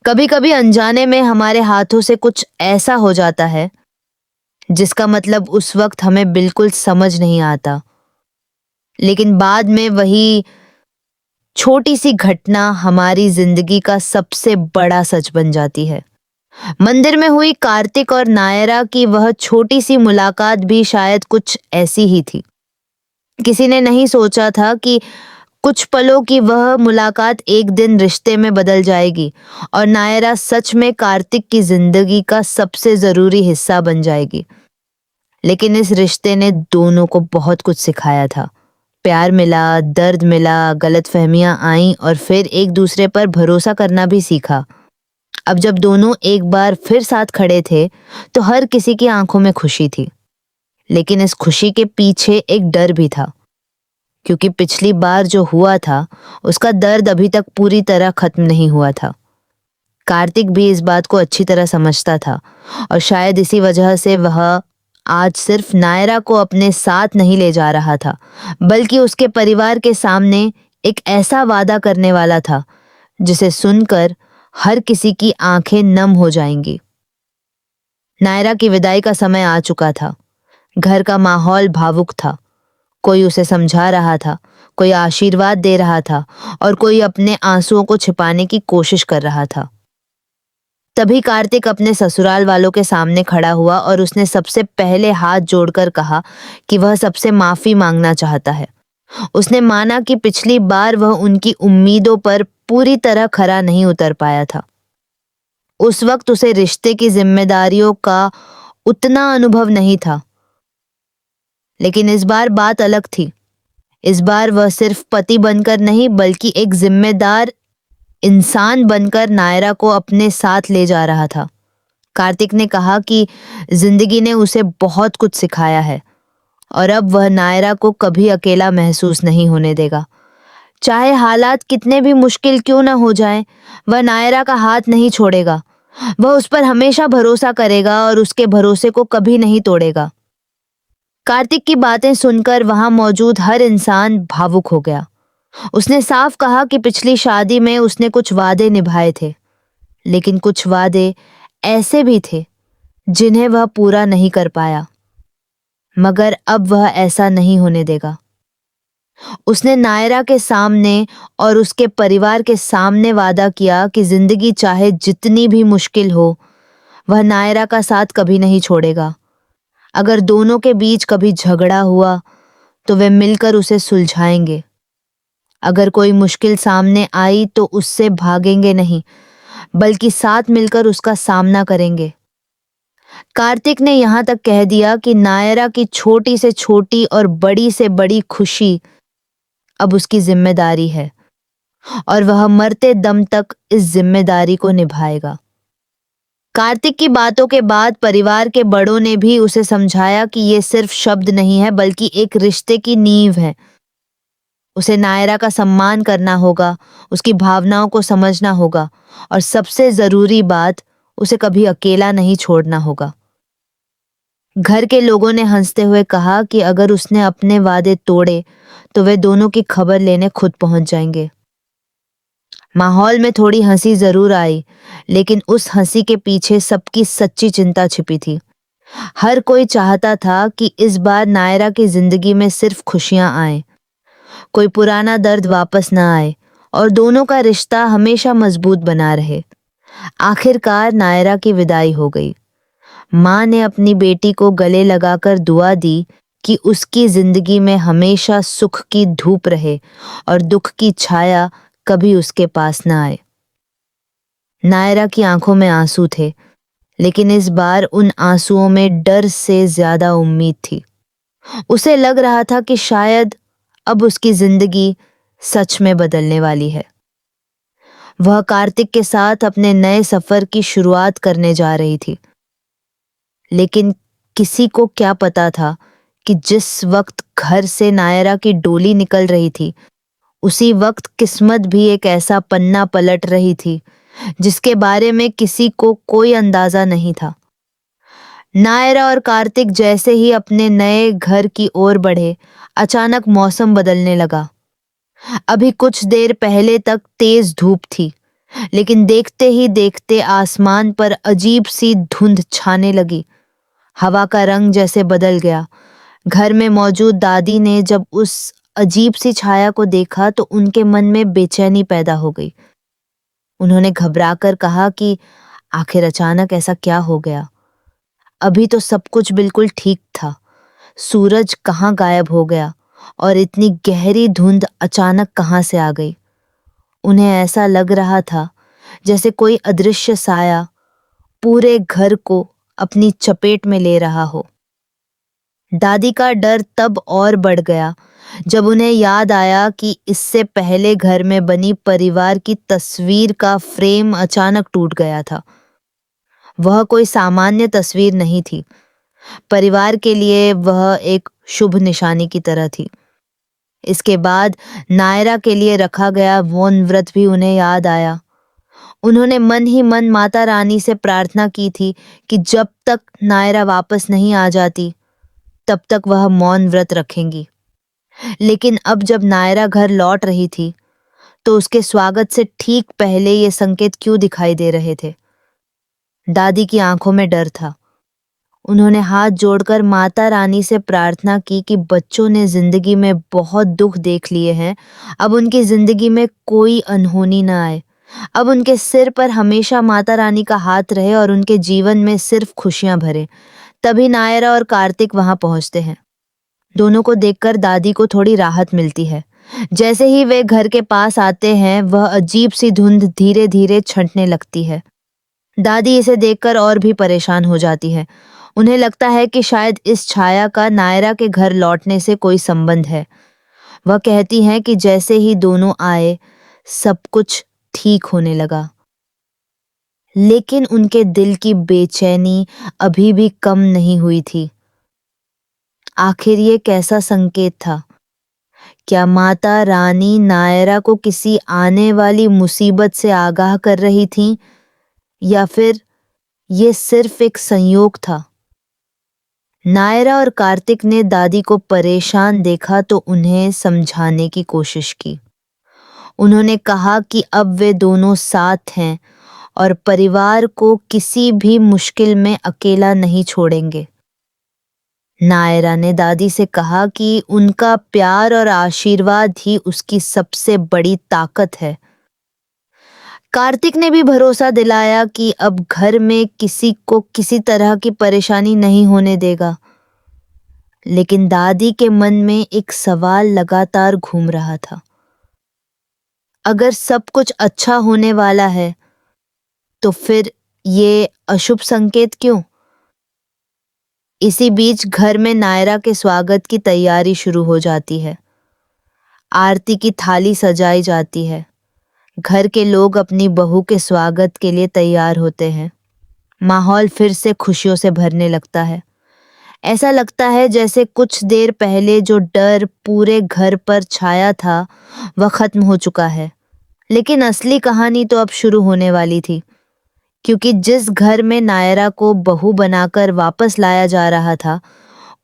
कभी कभी अनजाने में हमारे हाथों से कुछ ऐसा हो जाता है जिसका मतलब उस वक्त हमें बिल्कुल समझ नहीं आता, लेकिन बाद में वही छोटी सी घटना हमारी जिंदगी का सबसे बड़ा सच बन जाती है। मंदिर में हुई कार्तिक और नायरा की वह छोटी सी मुलाकात भी शायद कुछ ऐसी ही थी। किसी ने नहीं सोचा था कि कुछ पलों की वह मुलाकात एक दिन रिश्ते में बदल जाएगी और नायरा सच में कार्तिक की जिंदगी का सबसे जरूरी हिस्सा बन जाएगी। लेकिन इस रिश्ते ने दोनों को बहुत कुछ सिखाया था। प्यार मिला, दर्द मिला, गलतफहमियां आईं और फिर एक दूसरे पर भरोसा करना भी सीखा। अब जब दोनों एक बार फिर साथ खड़े थे, तो हर किसी की आंखों में खुशी थी। लेकिन इस खुशी के पीछे एक डर भी था, क्योंकि पिछली बार जो हुआ था, उसका दर्द अभी तक पूरी तरह खत्म नहीं हुआ था। कार्तिक भी इस बात को अच्छी तरह समझता था और शायद इसी वजह से वह आज सिर्फ नायरा को अपने साथ नहीं ले जा रहा था, बल्कि उसके परिवार के सामने एक ऐसा वादा करने वाला था जिसे सुनकर हर किसी की आंखें नम हो जाएंगी। नायरा की विदाई का समय आ चुका था। घर का माहौल भावुक था। कोई उसे समझा रहा था, कोई आशीर्वाद दे रहा था और कोई अपने आंसुओं को छिपाने की कोशिश कर रहा था। तभी कार्तिक अपने ससुराल वालों के सामने खड़ा हुआ और उसने सबसे पहले हाथ जोड़कर कहा कि वह सबसे माफी मांगना चाहता है। उसने माना कि पिछली बार वह उनकी उम्मीदों पर पूरी तरह खरा नहीं उतर पाया था। उस वक्त उसे रिश्ते की जिम्मेदारियों का उतना अनुभव नहीं था, लेकिन इस बार बात अलग थी। इस बार वह सिर्फ पति बनकर नहीं, बल्कि एक जिम्मेदार इंसान बनकर नायरा को अपने साथ ले जा रहा था। कार्तिक ने कहा कि जिंदगी ने उसे बहुत कुछ सिखाया है और अब वह नायरा को कभी अकेला महसूस नहीं होने देगा। चाहे हालात कितने भी मुश्किल क्यों न हो जाएं, वह नायरा का हाथ नहीं छोड़ेगा। वह उस पर हमेशा भरोसा करेगा और उसके भरोसे को कभी नहीं तोड़ेगा। कार्तिक की बातें सुनकर वहां मौजूद हर इंसान भावुक हो गया। उसने साफ कहा कि पिछली शादी में उसने कुछ वादे निभाए थे, लेकिन कुछ वादे ऐसे भी थे जिन्हें वह पूरा नहीं कर पाया, मगर अब वह ऐसा नहीं होने देगा। उसने नायरा के सामने और उसके परिवार के सामने वादा किया कि जिंदगी चाहे जितनी भी मुश्किल हो, वह नायरा का साथ कभी नहीं छोड़ेगा। अगर दोनों के बीच कभी झगड़ा हुआ तो वे मिलकर उसे सुलझाएंगे। अगर कोई मुश्किल सामने आई तो उससे भागेंगे नहीं, बल्कि साथ मिलकर उसका सामना करेंगे। कार्तिक ने यहां तक कह दिया कि नायरा की छोटी से छोटी और बड़ी से बड़ी खुशी अब उसकी जिम्मेदारी है और वह मरते दम तक इस जिम्मेदारी को निभाएगा। कार्तिक की बातों के बाद परिवार के बड़ों ने भी उसे समझाया कि ये सिर्फ शब्द नहीं है, बल्कि एक रिश्ते की नींव है। उसे नायरा का सम्मान करना होगा, उसकी भावनाओं को समझना होगा और सबसे जरूरी बात, उसे कभी अकेला नहीं छोड़ना होगा। घर के लोगों ने हंसते हुए कहा कि अगर उसने अपने वादे तोड़े तो वे दोनों की खबर लेने खुद पहुंच जाएंगे। माहौल में थोड़ी हंसी जरूर आई, लेकिन उस हंसी के पीछे सबकी सच्ची चिंता छिपी थी। हर कोई चाहता था कि इस बार नायरा की जिंदगी में सिर्फ खुशियां आए, कोई पुराना दर्द वापस न आए और दोनों का रिश्ता हमेशा मजबूत बना रहे। आखिरकार नायरा की विदाई हो गई। माँ ने अपनी बेटी को गले लगाकर दुआ दी कि उसकी जिंदगी में हमेशा सुख की धूप रहे और दुख की छाया कभी उसके पास न आए। नायरा की आंखों में आंसू थे, लेकिन इस बार उन आंसुओं में डर से ज्यादा उम्मीद थी। उसे लग रहा था कि शायद अब उसकी जिंदगी सच में बदलने वाली है। वह कार्तिक के साथ अपने नए सफर की शुरुआत करने जा रही थी, लेकिन किसी को क्या पता था कि जिस वक्त घर से नायरा की डोली निकल रही थी, उसी वक्त किस्मत भी एक ऐसा पन्ना पलट रही थी जिसके बारे में किसी को कोई अंदाजा नहीं था। नायरा और कार्तिक जैसे ही अपने नए घर की ओर बढ़े, अचानक मौसम बदलने लगा। अभी कुछ देर पहले तक तेज धूप थी, लेकिन देखते ही देखते आसमान पर अजीब सी धुंध छाने लगी। हवा का रंग जैसे बदल गया। घर में मौजूद दादी ने जब उस अजीब सी छाया को देखा तो उनके मन में बेचैनी पैदा हो गई। उन्होंने घबराकर कहा कि आखिर अचानक ऐसा क्या हो गया? अभी तो सब कुछ बिल्कुल ठीक था। सूरज कहाँ गायब हो गया और इतनी गहरी धुंध अचानक कहाँ से आ गई? उन्हें ऐसा लग रहा था जैसे कोई अदृश्य साया पूरे घर को अपनी चपेट में ले रहा हो। दादी का डर तब और बढ़ गया जब उन्हें याद आया कि इससे पहले घर में बनी परिवार की तस्वीर का फ्रेम अचानक टूट गया था। वह कोई सामान्य तस्वीर नहीं थी। परिवार के लिए वह एक शुभ निशानी की तरह थी। इसके बाद नायरा के लिए रखा गया मौन व्रत भी उन्हें याद आया। उन्होंने मन ही मन माता रानी से प्रार्थना की थी कि जब तक नायरा वापस नहीं आ जाती तब तक वह मौन व्रत रखेंगी। लेकिन अब जब नायरा घर लौट रही थी तो उसके स्वागत से ठीक पहले ये संकेत क्यों दिखाई दे रहे थे? दादी की आंखों में डर था। उन्होंने हाथ जोड़कर माता रानी से प्रार्थना की कि बच्चों ने जिंदगी में बहुत दुख देख लिए हैं, अब उनकी जिंदगी में कोई अनहोनी न आए। अब उनके सिर पर हमेशा माता रानी का हाथ रहे और उनके जीवन में सिर्फ खुशियां भरे। तभी नायरा और कार्तिक वहां पहुंचते हैं। दोनों को देखकर दादी को थोड़ी राहत मिलती है। जैसे ही वे घर के पास आते हैं वह अजीब सी धुंध धीरे धीरे छंटने लगती है। दादी इसे देखकर और भी परेशान हो जाती है। उन्हें लगता है कि शायद इस छाया का नायरा के घर लौटने से कोई संबंध है। वह कहती हैं कि जैसे ही दोनों आए सब कुछ ठीक होने लगा। लेकिन उनके दिल की बेचैनी अभी भी कम नहीं हुई थी। आखिर ये कैसा संकेत था? क्या माता रानी नायरा को किसी आने वाली मुसीबत से आगाह कर रही थीं, या फिर ये सिर्फ एक संयोग था? नायरा और कार्तिक ने दादी को परेशान देखा तो उन्हें समझाने की कोशिश की। उन्होंने कहा कि अब वे दोनों साथ हैं और परिवार को किसी भी मुश्किल में अकेला नहीं छोड़ेंगे। नायरा ने दादी से कहा कि उनका प्यार और आशीर्वाद ही उसकी सबसे बड़ी ताकत है। कार्तिक ने भी भरोसा दिलाया कि अब घर में किसी को किसी तरह की परेशानी नहीं होने देगा। लेकिन दादी के मन में एक सवाल लगातार घूम रहा था। अगर सब कुछ अच्छा होने वाला है तो फिर ये अशुभ संकेत क्यों? इसी बीच घर में नायरा के स्वागत की तैयारी शुरू हो जाती है। आरती की थाली सजाई जाती है। घर के लोग अपनी बहू के स्वागत के लिए तैयार होते हैं। माहौल फिर से खुशियों से भरने लगता है। ऐसा लगता है जैसे कुछ देर पहले जो डर पूरे घर पर छाया था वह खत्म हो चुका है। लेकिन असली कहानी तो अब शुरू होने वाली थी, क्योंकि जिस घर में नायरा को बहू बनाकर वापस लाया जा रहा था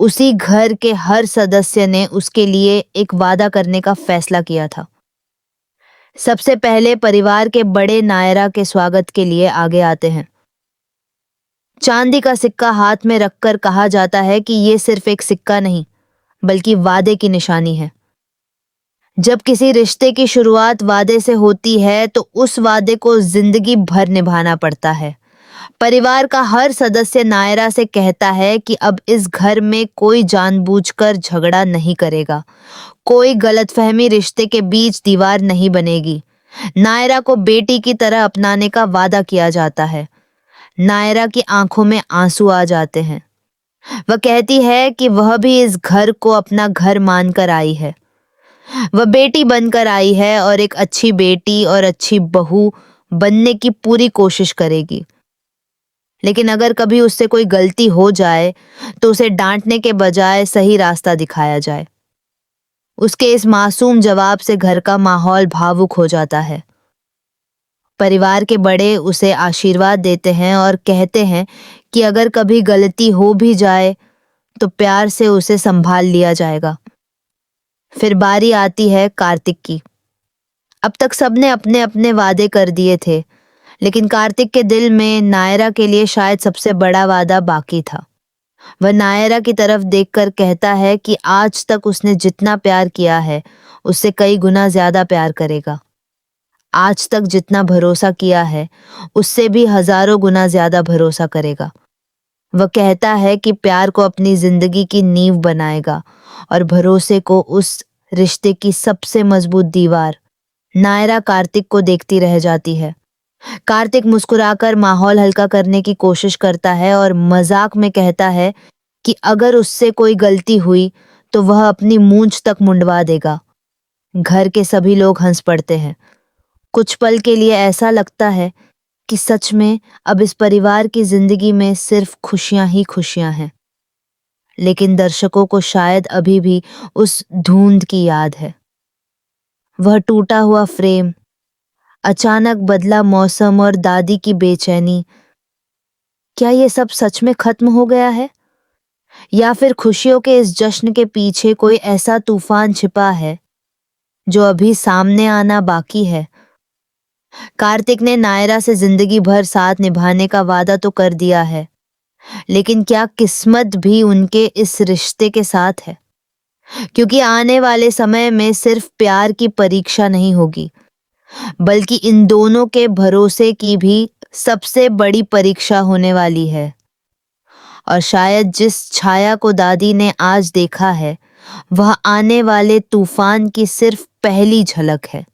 उसी घर के हर सदस्य ने उसके लिए एक वादा करने का फैसला किया था। सबसे पहले परिवार के बड़े नायरा के स्वागत के लिए आगे आते हैं। चांदी का सिक्का हाथ में रखकर कहा जाता है कि ये सिर्फ एक सिक्का नहीं बल्कि वादे की निशानी है। जब किसी रिश्ते की शुरुआत वादे से होती है तो उस वादे को जिंदगी भर निभाना पड़ता है। परिवार का हर सदस्य नायरा से कहता है कि अब इस घर में कोई जानबूझकर झगड़ा नहीं करेगा, कोई गलतफहमी रिश्ते के बीच दीवार नहीं बनेगी। नायरा को बेटी की तरह अपनाने का वादा किया जाता है। नायरा की आंखों में आंसू आ जाते हैं। वह कहती है कि वह भी इस घर को अपना घर मानकर आई है। वह बेटी बनकर आई है और एक अच्छी बेटी और अच्छी बहू बनने की पूरी कोशिश करेगी। लेकिन अगर कभी उससे कोई गलती हो जाए तो उसे डांटने के बजाय सही रास्ता दिखाया जाए। उसके इस मासूम जवाब से घर का माहौल भावुक हो जाता है। परिवार के बड़े उसे आशीर्वाद देते हैं और कहते हैं कि अगर कभी गलती हो भी जाए तो प्यार से उसे संभाल लिया जाएगा। फिर बारी आती है कार्तिक की। अब तक सबने अपने अपने वादे कर दिए थे, लेकिन कार्तिक के दिल में नायरा के लिए शायद सबसे बड़ा वादा बाकी था। वह नायरा की तरफ देखकर कहता है कि आज तक उसने जितना प्यार किया है, उससे कई गुना ज्यादा प्यार करेगा। आज तक जितना भरोसा किया है, उससे भी हजारों गुना ज्यादा भरोसा करेगा। वह कहता है कि प्यार को अपनी जिंदगी की नींव बनाएगा और भरोसे को उस रिश्ते की सबसे मजबूत दीवार। नायरा कार्तिक को देखती रह जाती है। कार्तिक मुस्कुराकर माहौल हल्का करने की कोशिश करता है और मजाक में कहता है कि अगर उससे कोई गलती हुई तो वह अपनी मूंछ तक मुंडवा देगा। घर के सभी लोग हंस पड़ते हैं। कुछ पल के लिए ऐसा लगता है कि सच में अब इस परिवार की जिंदगी में सिर्फ खुशियां ही खुशियां हैं। लेकिन दर्शकों को शायद अभी भी उस धुंध की याद है। वह टूटा हुआ फ्रेम, अचानक बदला मौसम और दादी की बेचैनी। क्या ये सब सच में खत्म हो गया है, या फिर खुशियों के इस जश्न के पीछे कोई ऐसा तूफान छिपा है जो अभी सामने आना बाकी है? कार्तिक ने नायरा से जिंदगी भर साथ निभाने का वादा तो कर दिया है, लेकिन क्या किस्मत भी उनके इस रिश्ते के साथ है? क्योंकि आने वाले समय में सिर्फ प्यार की परीक्षा नहीं होगी, बल्कि इन दोनों के भरोसे की भी सबसे बड़ी परीक्षा होने वाली है। और शायद जिस छाया को दादी ने आज देखा है, वह आने वाले तूफान की सिर्फ पहली झलक है।